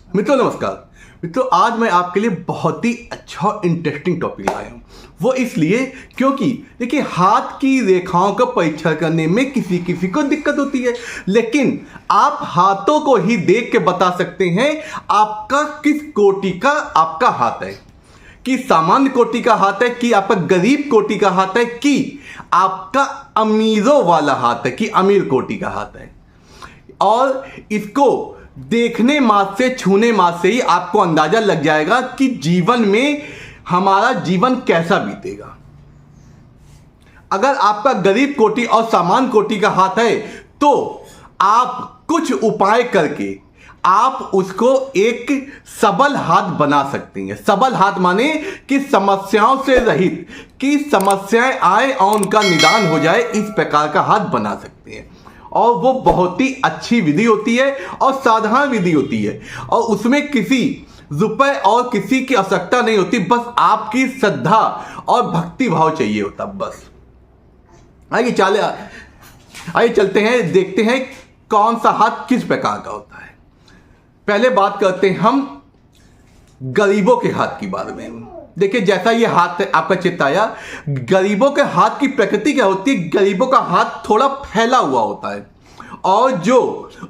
मित्रों नमस्कार। मित्रों आज मैं आपके लिए बहुत ही अच्छा और इंटरेस्टिंग टॉपिक लाया हूँ। वो इसलिए क्योंकि देखिए हाथ की रेखाओं का परीक्षण करने में किसी किसी को दिक्कत होती है, लेकिन आप हाथों को ही देख के बता सकते हैं आपका किस कोटि का आपका हाथ है, कि सामान्य कोटि का हाथ है, कि आपका गरीब कोटि का हाथ है, कि आपका अमीरों वाला हाथ है, कि अमीर कोटि का हाथ है। और इसको देखने मात्र से, छूने मात्र से ही आपको अंदाजा लग जाएगा कि जीवन में हमारा जीवन कैसा बीतेगा। अगर आपका गरीब कोटि और सामान्य कोटि का हाथ है तो आप कुछ उपाय करके आप उसको एक सबल हाथ बना सकते हैं। सबल हाथ माने कि समस्याओं से रहित, कि समस्याएं आए और उनका निदान हो जाए, इस प्रकार का हाथ बना सकते हैं। और वो बहुत ही अच्छी विधि होती है और साधारण विधि होती है, और उसमें किसी रुपए और किसी की आवश्यकता नहीं होती, बस आपकी श्रद्धा और भक्ति भाव चाहिए होता बस। आइए चलते हैं, देखते हैं कौन सा हाथ किस प्रकार का होता है। पहले बात करते हैं हम गरीबों के हाथ के बारे में। देखिए जैसा ये हाथ आपका चित्र आया, गरीबों के हाथ की प्रकृति क्या होती है, गरीबों का हाथ थोड़ा फैला हुआ होता है और जो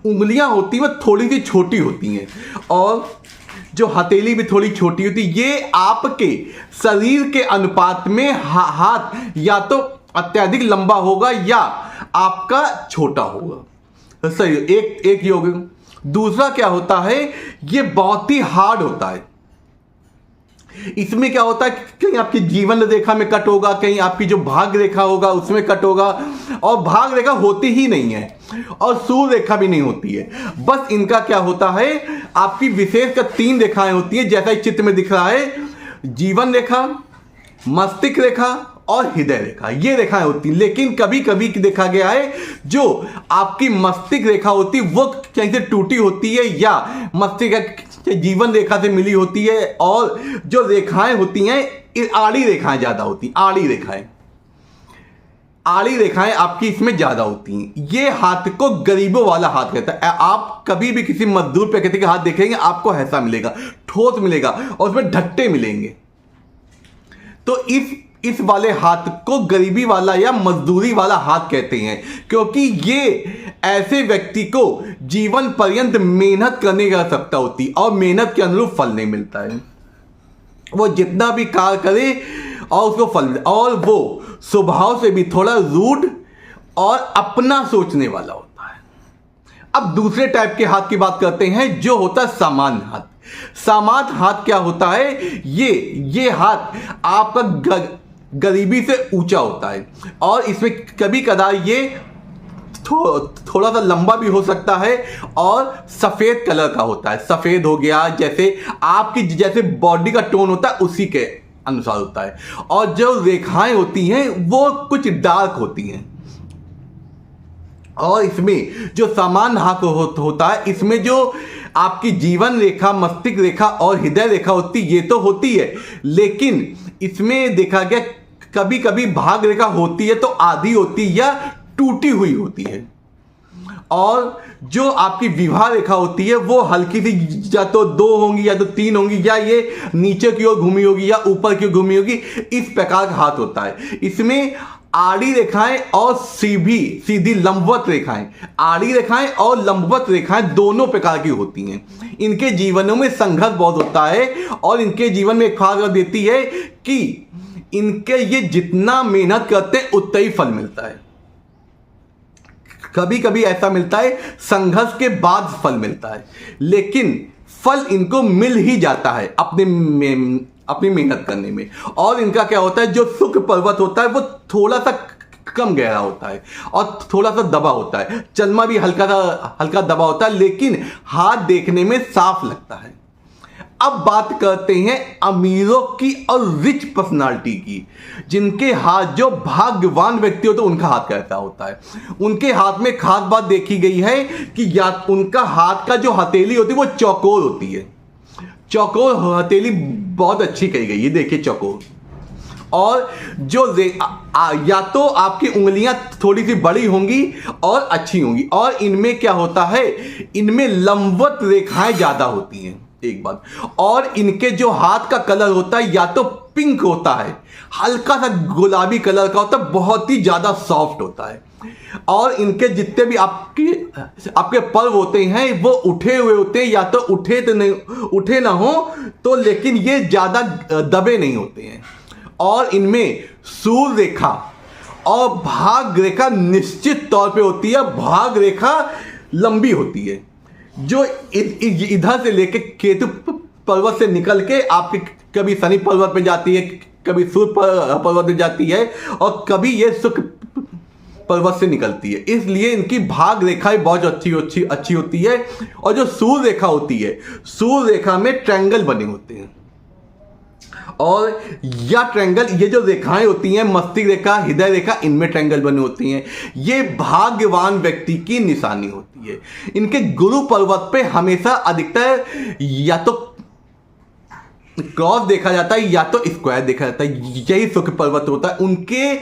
उंगलियां होती हैं वो थोड़ी सी छोटी होती हैं, और जो हथेली भी थोड़ी छोटी होती है। ये आपके शरीर के अनुपात में हाथ या तो अत्यधिक लंबा होगा या आपका छोटा होगा। सही, एक ये हो गया। दूसरा क्या होता है, ये बहुत ही हार्ड होता है। इसमें क्या होता है, कहीं आपकी जीवन रेखा में कट होगा, कहीं आपकी जो भाग रेखा होगा उसमें कट होगा, और भाग रेखा होती ही नहीं है और सूर्य रेखा भी नहीं होती है। बस इनका क्या होता है, आपकी विशेष का 3 रेखाएं होती हैं, जैसा इस चित्र में दिख रहा है। जीवन रेखा, मस्तिष्क रेखा और हृदय रेखा, ये रेखाएं होती हैं। लेकिन कभी कभी देखा गया है जो आपकी मस्तिष्क रेखा होती है वो कहीं से टूटी होती है या मस्तिष्क जीवन रेखा से मिली होती है, और जो रेखाएं होती हैं आड़ी रेखाएं ज्यादा होती हैं। आड़ी रेखाएं आपकी इसमें ज्यादा होती हैं। ये हाथ को गरीबों वाला हाथ कहता है। आप कभी भी किसी मजदूर प्रकृति का हाथ देखेंगे आपको ऐसा मिलेगा, ठोस मिलेगा और उसमें ढट्टे मिलेंगे। तो इस वाले हाथ को गरीबी वाला या मजदूरी वाला हाथ कहते हैं, क्योंकि ये ऐसे व्यक्ति को जीवन पर्यंत मेहनत करने की आवश्यकता होती है और मेहनत के अनुरूप फल नहीं मिलता है। वो जितना भी कार्य करे और उसको फल, और वो स्वभाव से भी थोड़ा रूड और अपना सोचने वाला होता है। अब दूसरे टाइप के हाथ की बात करते हैं, जो होता है सामान्य हाथ। सामान्य हाथ क्या होता है, ये हाथ आपका गरीबी से ऊंचा होता है, और इसमें कभी कदार ये थोड़ा सा लंबा भी हो सकता है और सफेद कलर का होता है। सफेद हो गया, जैसे आपकी जैसे बॉडी का टोन होता है उसी के अनुसार होता है। और जो रेखाएं होती हैं वो कुछ डार्क होती हैं। और इसमें जो सामान्य हाथ होता है, इसमें जो आपकी जीवन रेखा, मस्तिष्क रेखा और हृदय रेखा होती ये तो होती है, लेकिन इसमें देखा गया कभी कभी भाग रेखा होती है तो आधी होती है या टूटी हुई होती है। और जो आपकी विवाह रेखा होती है वो हल्की सी, या तो 2 होंगी या तो 3 होंगी, या ये नीचे की ओर घूमी होगी या ऊपर की ओर घूमी होगी, इस प्रकार का हाथ होता है। इसमें आड़ी रेखाएं और सीधी लंबवत रेखाएं, आड़ी रेखाएं और लंबवत रेखाएं दोनों प्रकार की होती हैं। इनके जीवनों में संघर्ष बहुत होता है और इनके जीवन में एक खास बात देती है कि इनके ये जितना मेहनत करते हैं उतना ही फल मिलता है। कभी कभी ऐसा मिलता है संघर्ष के बाद फल मिलता है, लेकिन फल इनको मिल ही जाता है अपनी मेहनत करने में। और इनका क्या होता है, जो सुख पर्वत होता है वो थोड़ा सा कम गहरा होता है और थोड़ा सा दबा होता है। चलमा भी हल्का दबा होता है, लेकिन हाथ देखने में साफ लगता है। अब बात करते हैं अमीरों की और रिच पर्सनालिटी की, जिनके हाथ, जो भाग्यवान व्यक्ति होते हैं उनका हाथ कैसा होता है। उनके हाथ में खास बात देखी गई है कि या उनका हाथ का जो हथेली होती है वो चौकोर होती है। चौकोर हथेली बहुत अच्छी कही गई है, देखिए चौकोर। और जो या तो आपकी उंगलियां थोड़ी सी बड़ी होंगी और अच्छी होंगी, और इनमें क्या होता है, इनमें लंबवत रेखाएं ज्यादा होती हैं। एक बात। और इनके जो हाथ का कलर होता है या तो पिंक होता है, हल्का सा गुलाबी कलर का होता है, बहुत ही ज्यादा सॉफ्ट होता है। और इनके जितने भी आपके पर्व होते हैं वो उठे हुए होते हैं, या तो उठे ना हो तो, लेकिन ये ज्यादा दबे नहीं होते हैं। और इनमें सूर्य रेखा और भाग रेखा निश्चित तौर पे होती है। भाग रेखा लंबी होती है, जो इधर से लेके केतु पर्वत से निकल के आपके कभी शनि पर्वत पे जाती है, कभी सूर्य पर्वत पे जाती है, और कभी ये शुक्र पर्वत से निकलती है। इसलिए इनकी भाग रेखाएं बहुत अच्छी होती है। और जो सूर्य रेखा होती है, सूर्य रेखा में ट्रायंगल बने होते हैं, और या ट्रायंगल, ये जो रेखाएं होती हैं, मस्तिष्क रेखा, हृदय रेखा, इनमें ट्रायंगल बनी होती हैं। ये भाग्यवान व्यक्ति की निशानी होती है। इनके गुरु पर्वत पे हमेशा अधिकतर या तो क्रॉस देखा जाता है या तो स्क्वायर देखा जाता है, यही शुक्र पर्वत होता है। उनके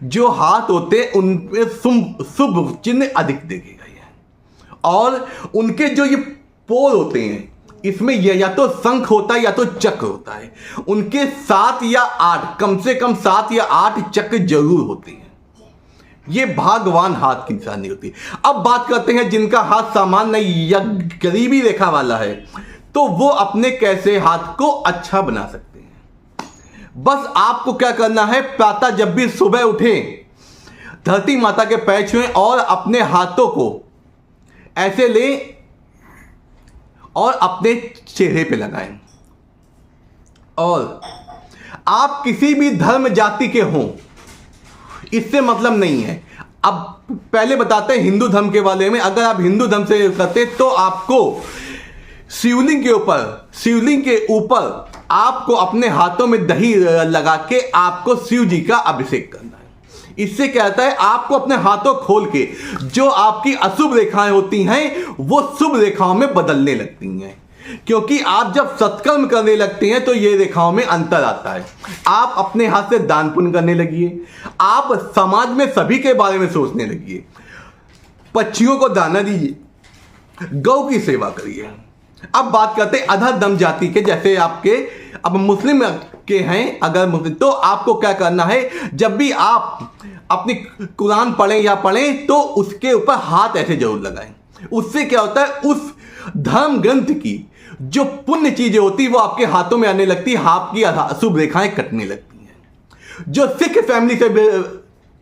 जो हाथ होते हैं उनपे शुभ चिन्ह अधिक देखे गए हैं। और उनके जो ये पोल होते हैं, इसमें या तो शंख होता है या तो चक्र होता है। उनके 7 या 8, कम से कम 7 या 8 चक्र जरूर होते हैं। ये भाग्यवान हाथ की निशानी होती है। अब बात करते हैं जिनका हाथ सामान्य या गरीबी रेखा वाला है, तो वो अपने कैसे हाथ को अच्छा बना सकते हैं। बस आपको क्या करना है, प्रातः जब भी सुबह उठें, धरती माता के पैर छुएं और अपने हाथों को ऐसे लें और अपने चेहरे पे लगाएं। और आप किसी भी धर्म जाति के हों, इससे मतलब नहीं है। अब पहले बताते हैं हिंदू धर्म के बारे में। अगर आप हिंदू धर्म से करते तो आपको शिवलिंग के ऊपर आपको अपने हाथों में दही लगा के आपको शिव जी का अभिषेक करना है। इससे क्या होता है, आपको अपने हाथों खोल के जो आपकी अशुभ रेखाएं होती हैं वो शुभ रेखाओं में बदलने लगती हैं। क्योंकि आप जब सत्कर्म करने लगते हैं तो ये रेखाओं में अंतर आता है। आप अपने हाथ से दान पुण्य करने लगिए, आप समाज में सभी के बारे में सोचने लगिए, पक्षियों को दाना दीजिए, गौ की सेवा करिए। अब बात करते हैं अधम जाति के, जैसे आपके अब मुस्लिम के हैं, अगर मुस्लिम, तो आपको क्या करना है, जब भी आप अपनी कुरान पढ़ें या पढ़ें तो उसके ऊपर हाथ ऐसे जरूर लगाएं। उससे क्या होता है, उस धर्म ग्रंथ की जो पुण्य चीजें होती वो आपके हाथों में आने लगती, आपकी अशुभ रेखाएं कटने लगती हैं। जो सिख फैमिली से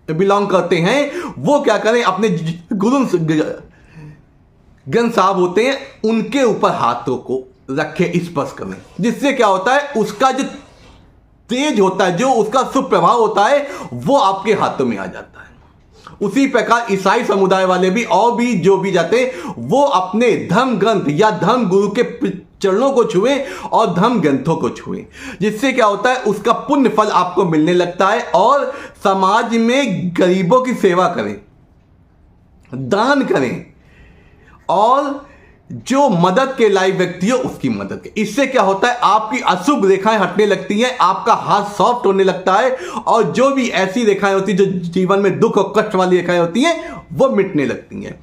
बिलोंग करते हैं वो क्या करें, अपने गुरु ग्रंथ साहब होते हैं उनके ऊपर हाथों को रखे, स्पर्श करें। जिससे क्या होता है, उसका जो तेज होता है, जो उसका शुभ प्रभाव होता है वो आपके हाथों में आ जाता है। उसी प्रकार ईसाई समुदाय वाले भी और भी जो भी जाते हैं वो अपने धर्म ग्रंथ या धर्म गुरु के चरणों को छुएं और धर्म ग्रंथों को छुएं। जिससे क्या होता है, उसका पुण्य फल आपको मिलने लगता है। और समाज में गरीबों की सेवा करें, दान करें, और जो मदद के लायक व्यक्ति हो उसकी मदद करें। इससे क्या होता है, आपकी अशुभ रेखाएं हटने लगती हैं, आपका हाथ सॉफ्ट होने लगता है, और जो भी ऐसी रेखाएं होती हैं जो जीवन में दुख और कष्ट वाली रेखाएं होती हैं वो मिटने लगती हैं।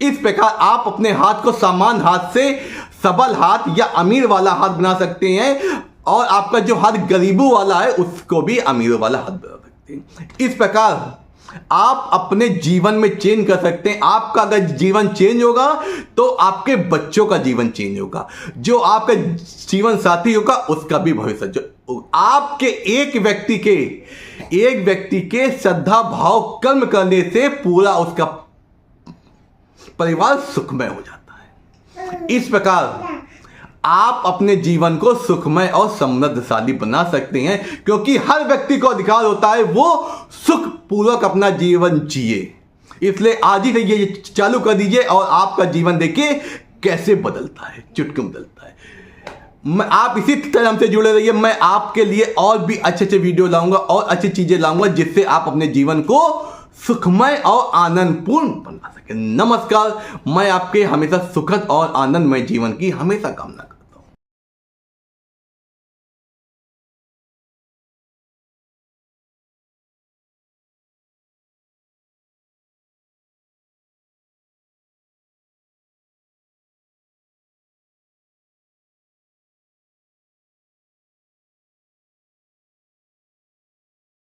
इस प्रकार आप अपने हाथ को सामान्य हाथ से सबल हाथ या अमीर वाला हाथ बना सकते हैं, और आपका जो हाथ गरीबों वाला है उसको भी अमीरों वाला हाथ बना सकते हैं। इस प्रकार आप अपने जीवन में चेंज कर सकते हैं। आपका अगर जीवन चेंज होगा तो आपके बच्चों का जीवन चेंज होगा, जो आपका जीवन साथी होगा उसका भी भविष्य, जो आपके एक व्यक्ति के श्रद्धा भाव कर्म करने से पूरा उसका परिवार सुखमय हो जाता है। इस प्रकार आप अपने जीवन को सुखमय और समृद्धशाली बना सकते हैं, क्योंकि हर व्यक्ति को अधिकार होता है वो सुख पूर्वक अपना जीवन जिए। इसलिए आज ही से ये चालू कर दीजिए और आपका जीवन देखिए कैसे बदलता है, चुटकी बदलता है। आप इसी तरह से जुड़े रहिए, मैं आपके लिए और भी अच्छे वीडियो लाऊंगा और अच्छी चीजें लाऊंगा जिससे आप अपने जीवन को सुखमय और आनंदपूर्ण बना सके। नमस्कार, मैं आपके हमेशा सुखद और आनंदमय जीवन की हमेशा कामना